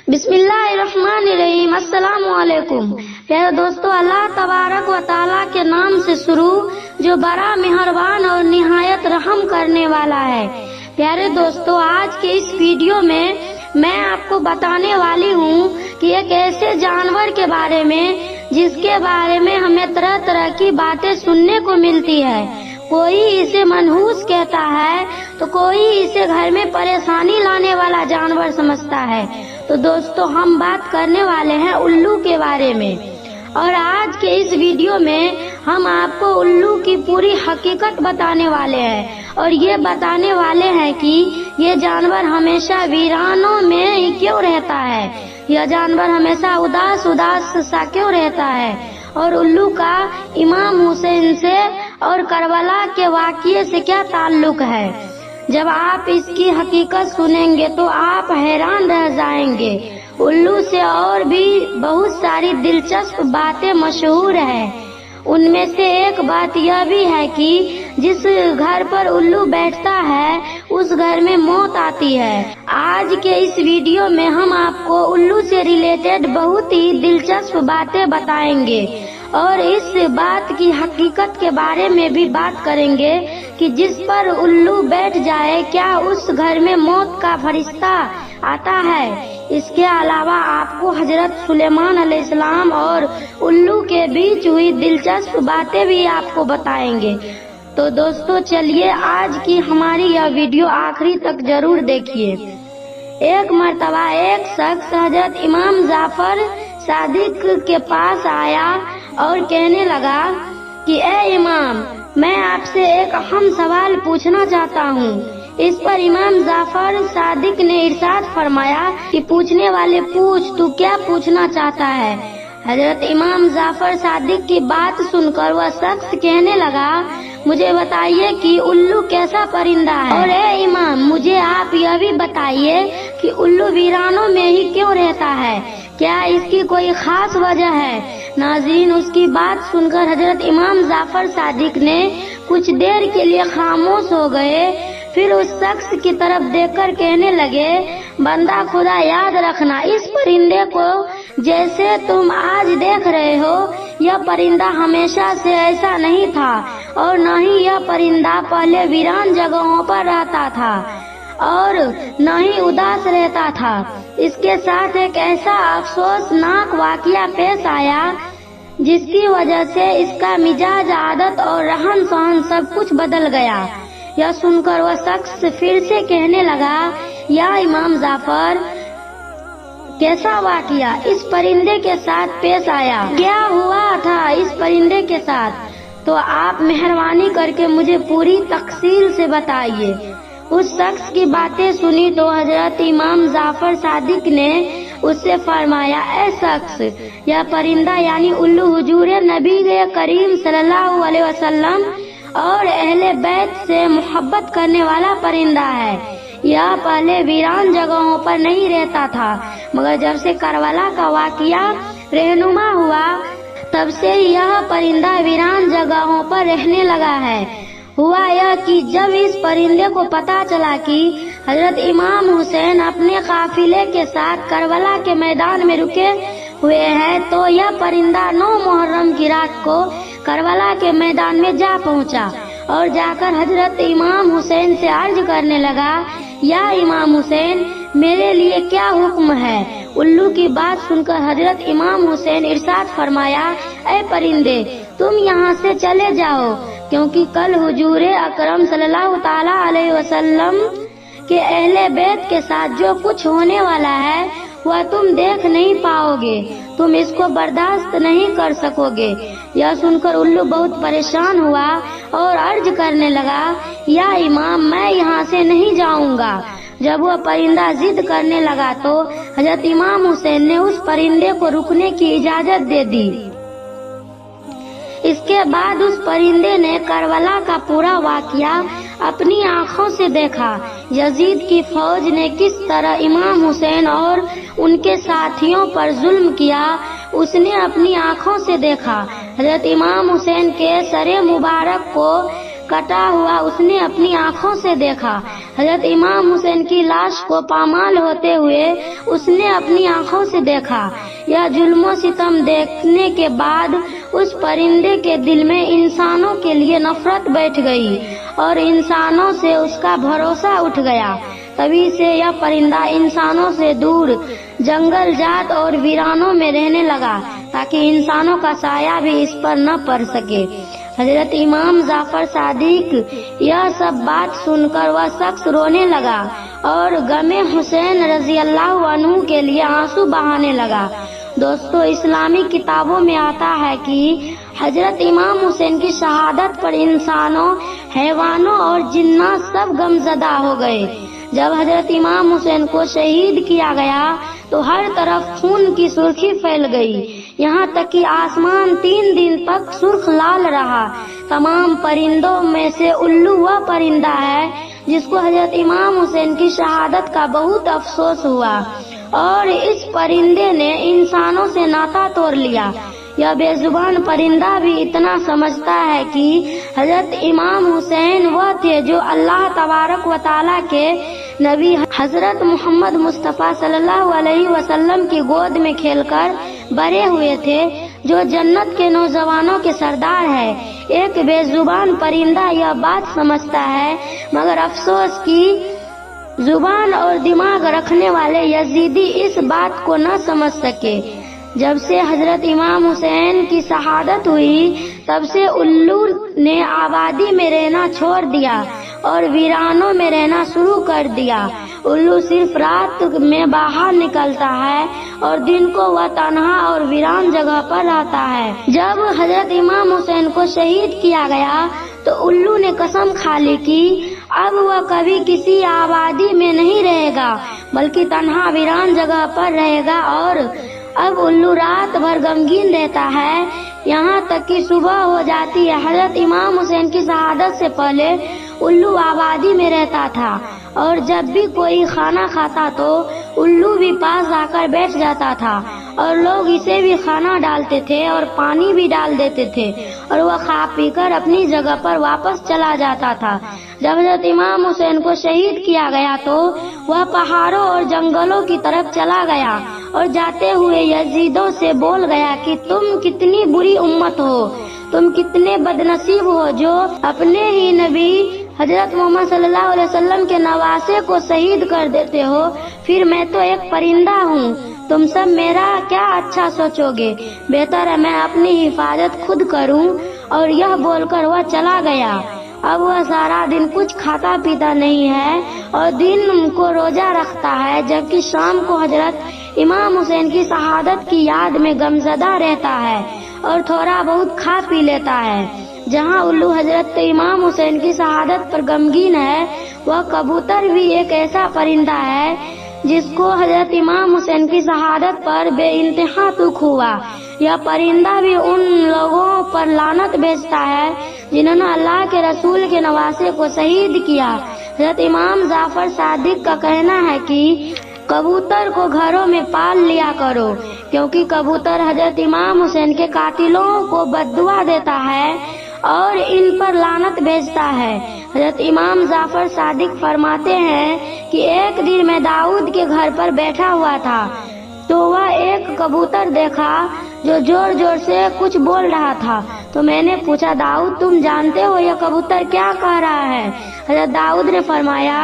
बिस्मिल्लाहिर्रहमानिर्रहीम। अस्सलाम वालेकुम। प्यारे दोस्तों, अल्लाह तबारक व ताला के नाम से शुरू जो बड़ा मेहरबान और निहायत रहम करने वाला है। प्यारे दोस्तों, आज के इस वीडियो में मैं आपको बताने वाली हूँ कि एक ऐसे जानवर के बारे में जिसके बारे में हमें तरह तरह की बातें सुनने को मिलती है। कोई इसे मनहूस कहता है तो कोई इसे घर में परेशानी लाने वाला जानवर समझता है। तो दोस्तों, हम बात करने वाले हैं उल्लू के बारे में। और आज के इस वीडियो में हम आपको उल्लू की पूरी हकीकत बताने वाले हैं और ये बताने वाले हैं कि ये जानवर हमेशा वीरानों में ही क्यों रहता है, यह जानवर हमेशा उदास उदास सा क्यों रहता है, और उल्लू का इमाम हुसैन से और करबला के वाक़ये से क्या ताल्लुक है। जब आप इसकी हकीकत सुनेंगे तो आप हैरान रह जाएंगे। उल्लू से और भी बहुत सारी दिलचस्प बातें मशहूर हैं। उनमें से एक बात यह भी है कि जिस घर पर उल्लू बैठता है उस घर में मौत आती है। आज के इस वीडियो में हम आपको उल्लू से रिलेटेड बहुत ही दिलचस्प बातें बताएंगे और इस बात की हकीकत के बारे में भी बात करेंगे कि जिस पर उल्लू बैठ जाए क्या उस घर में मौत का फरिश्ता आता है। इसके अलावा आपको हजरत सुलेमान अलैहिस्सलाम और उल्लू के बीच हुई दिलचस्प बातें भी आपको बताएंगे। तो दोस्तों, चलिए आज की हमारी यह वीडियो आखिरी तक जरूर देखिए। एक मर्तबा एक शख्स हजरत इमाम जाफर सादिक के पास आया और कहने लगा कि ए इमाम, मैं आपसे एक अहम सवाल पूछना चाहता हूँ। इस पर इमाम जाफर सादिक ने इरशाद फरमाया कि पूछने वाले पूछ, तू क्या पूछना चाहता है। हजरत इमाम जाफर सादिक की बात सुनकर वह शख्स कहने लगा, मुझे बताइए कि उल्लू कैसा परिंदा है, और ए इमाम, मुझे आप यह भी बताइए कि उल्लू वीरानों में ही क्यों रहता है, क्या इसकी कोई खास वजह है। नाज़रीन, उसकी बात सुनकर हजरत इमाम जाफर सादिक ने कुछ देर के लिए खामोश हो गए। फिर उस शख्स की तरफ देखकर कहने लगे, बंदा खुदा, याद रखना, इस परिंदे को जैसे तुम आज देख रहे हो यह परिंदा हमेशा से ऐसा नहीं था और न ही यह परिंदा पहले वीरान जगहों पर रहता था और न ही उदास रहता था। इसके साथ एक ऐसा अफसोसनाक वाकया पेश आया जिसकी वजह से इसका मिजाज, आदत और रहन सहन सब कुछ बदल गया। यह सुनकर वह शख्स फिर से कहने लगा, या इमाम जाफर, कैसा वाकया इस परिंदे के साथ पेश आया, क्या हुआ था इस परिंदे के साथ, तो आप मेहरबानी करके मुझे पूरी तफसील से बताइए। उस शख्स की बातें सुनी तो हजरत इमाम जाफर सादिक ने उससे फरमाया, ऐ शख्स, यह परिंदा यानी उल्लू हुजूर नबी करीम सल्लल्लाहु अलैहि वसल्लम और अहले बैत से मोहब्बत करने वाला परिंदा है। यह पहले वीरान जगहों पर नहीं रहता था, मगर जब से करबला का वाकया रहनुमा हुआ तब से यह परिंदा वीरान जगहों पर रहने लगा है। हुआ यह कि जब इस परिंदे को पता चला कि हजरत इमाम हुसैन अपने काफिले के साथ करबला के मैदान में रुके हुए हैं तो यह परिंदा 9 मुहर्रम की रात को करबला के मैदान में जा पहुंचा और जाकर हजरत इमाम हुसैन से अर्ज करने लगा, या इमाम हुसैन, मेरे लिए क्या हुक्म है। उल्लू की बात सुनकर हजरत इमाम हुसैन इरशाद फरमाया, ऐ परिंदे, तुम यहाँ से चले जाओ, क्योंकि कल हुजूर अकरम सल्लल्लाहु ताला अलैहि वसल्लम के अहले बैत के साथ जो कुछ होने वाला है वह तुम देख नहीं पाओगे, तुम इसको बर्दाश्त नहीं कर सकोगे। यह सुनकर उल्लू बहुत परेशान हुआ और अर्ज करने लगा, या इमाम, मैं यहाँ से नहीं जाऊंगा। जब वह परिंदा जिद करने लगा तो हजरत इमाम हुसैन ने उस परिंदे को रुकने की इजाजत दे दी। इसके बाद उस परिंदे ने करबला का पूरा वाकया अपनी आँखों से देखा। यजीद की फौज ने किस तरह इमाम हुसैन और उनके साथियों पर जुल्म किया, उसने अपनी आँखों से देखा। हजरत इमाम हुसैन के सरे मुबारक को कटा हुआ उसने अपनी आंखों से देखा। हजरत इमाम हुसैन की लाश को पामाल होते हुए उसने अपनी आंखों से देखा। यह जुल्म सितम देखने के बाद उस परिंदे के दिल में इंसानों के लिए नफरत बैठ गई और इंसानों से उसका भरोसा उठ गया। तभी से यह परिंदा इंसानों से दूर जंगल जात और वीरानों में रहने लगा ताकि इंसानों का साया भी इस पर न पड़ सके। हजरत इमाम जाफर सादिक यह सब बात सुनकर वह शख्स रोने लगा और गमे हुसैन रजी अल्लाह अन्हु के लिए आंसू बहाने लगा। दोस्तों, इस्लामी किताबों में आता है कि हजरत इमाम हुसैन की शहादत पर इंसानों, हैवानों और जिन्नात सब गमजदा हो गए। जब हजरत इमाम हुसैन को शहीद किया गया तो हर तरफ खून की सुर्खी फैल गई, यहाँ तक कि आसमान 3 दिन तक सुर्ख लाल रहा। तमाम परिंदों में से उल्लू वह परिंदा है जिसको हजरत इमाम हुसैन की शहादत का बहुत अफसोस हुआ और इस परिंदे ने इंसानों से नाता तोड़ लिया। यह बेजुबान परिंदा भी इतना समझता है कि हजरत इमाम हुसैन वह थे जो अल्लाह तबारक व तआला के नबी हजरत मोहम्मद मुस्तफा सल्लल्लाहु अलैहि वसल्लम की गोद में खेलकर बड़े हुए थे, जो जन्नत के नौजवानों के सरदार है। एक बेजुबान परिंदा यह बात समझता है, मगर अफसोस कि जुबान और दिमाग रखने वाले यजीदी इस बात को न समझ सके। जब से हजरत इमाम हुसैन की शहादत हुई तब से उल्लू ने आबादी में रहना छोड़ दिया और वीरानों में रहना शुरू कर दिया। उल्लू सिर्फ रात में बाहर निकलता है और दिन को वह तन्हा और वीरान जगह पर रहता है। जब हजरत इमाम हुसैन को शहीद किया गया तो उल्लू ने कसम खा ली कि अब वह कभी किसी आबादी में नहीं रहेगा बल्कि तन्हा वीरान जगह पर रहेगा। और अब उल्लू रात भर गमगीन रहता है, यहाँ तक कि सुबह हो जाती है। हजरत इमाम हुसैन की शहादत से पहले उल्लू आबादी में रहता था और जब भी कोई खाना खाता तो उल्लू भी पास आकर बैठ जाता था और लोग इसे भी खाना डालते थे और पानी भी डाल देते थे और वह खा पीकर अपनी जगह पर वापस चला जाता था। जब हजरत इमाम हुसैन को शहीद किया गया तो वह पहाड़ों और जंगलों की तरफ चला गया और जाते हुए यजीदों से बोल गया कि तुम कितनी बुरी उम्मत हो, तुम कितने बदनसीब हो जो अपने ही नबी हजरत मोहम्मद सल्लल्लाहु अलैहि वसल्लम के नवासे को शहीद कर देते हो। फिर मैं तो एक परिंदा हूँ, तुम सब मेरा क्या अच्छा सोचोगे, बेहतर है मैं अपनी हिफाजत खुद करूँ। और यह बोलकर वह चला गया। अब वह सारा दिन कुछ खाता पीता नहीं है और दिन को रोजा रखता है, जबकि शाम को हजरत इमाम हुसैन की शहादत की याद में गमजदा रहता है और थोड़ा बहुत खा पी लेता है। जहाँ उल्लू हजरत इमाम हुसैन की शहादत पर गमगीन है, वह कबूतर भी एक ऐसा परिंदा है जिसको हजरत इमाम हुसैन की शहादत पर बेइंतहा दुख हुआ। यह परिंदा भी उन लोगों पर लानत भेजता है जिन्होंने अल्लाह के रसूल के नवासे को शहीद किया। हजरत इमाम जाफर सादिक का कहना है कि कबूतर को घरों में पाल लिया करो, क्योंकि कबूतर हजरत इमाम हुसैन के कातिलों को बद्दुआ देता है और इन पर लानत भेजता है। हजरत इमाम जाफर सादिक फरमाते हैं कि एक दिन मैं दाऊद के घर पर बैठा हुआ था तो वह एक कबूतर देखा जो जोर जोर से कुछ बोल रहा था। तो मैंने पूछा, दाऊद तुम जानते हो यह कबूतर क्या कह रहा है? हजरत दाऊद ने फरमाया,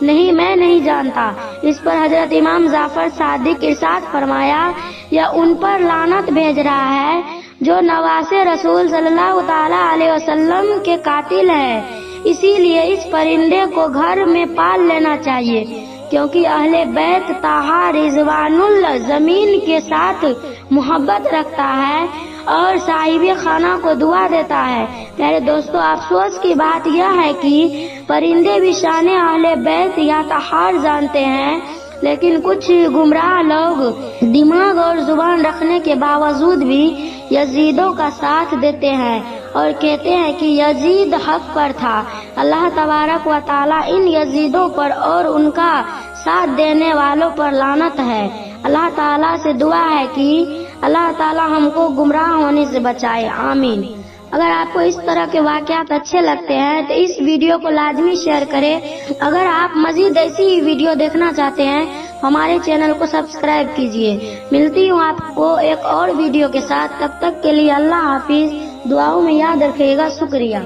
नहीं मैं नहीं जानता। इस पर हजरत इमाम जाफर सादिक इरशाद फरमाया, यह उन पर लानत भेज रहा है जो नवासे रसूल सल्लल्लाहु ताला अलैहि वसल्लम के कातिल है। इसीलिए इस परिंदे को घर में पाल लेना चाहिए, क्योंकि अहले बैत ताहा रिजवानुल जमीन के साथ मोहब्बत रखता है और साहिबे खाना को दुआ देता है। मेरे दोस्तों, अफसोस की बात यह है कि परिंदे भी शान अहले बैत या तहार जानते हैं, लेकिन कुछ गुमराह लोग दिमाग और जुबान रखने के बावजूद भी यजीदों का साथ देते हैं और कहते हैं कि यजीद हक पर था। अल्लाह तबारक व ताला इन यजीदों पर और उनका साथ देने वालों पर लानत है। अल्लाह ताला से दुआ है कि अल्लाह ताला हमको गुमराह होने से बचाए, आमीन। اگر آپ کو اس طرح کے واقعات اچھے لگتے ہیں تو اس ویڈیو کو لازمی شیئر کریں. اگر آپ مزید ایسی ہی ویڈیو دیکھنا چاہتے ہیں ہمارے چینل کو سبسکرائب کیجیے. ملتی ہوں آپ کو ایک اور ویڈیو کے ساتھ. تب تک کے لیے اللہ حافظ. دعاؤں میں یاد رکھیے گا. شکریہ.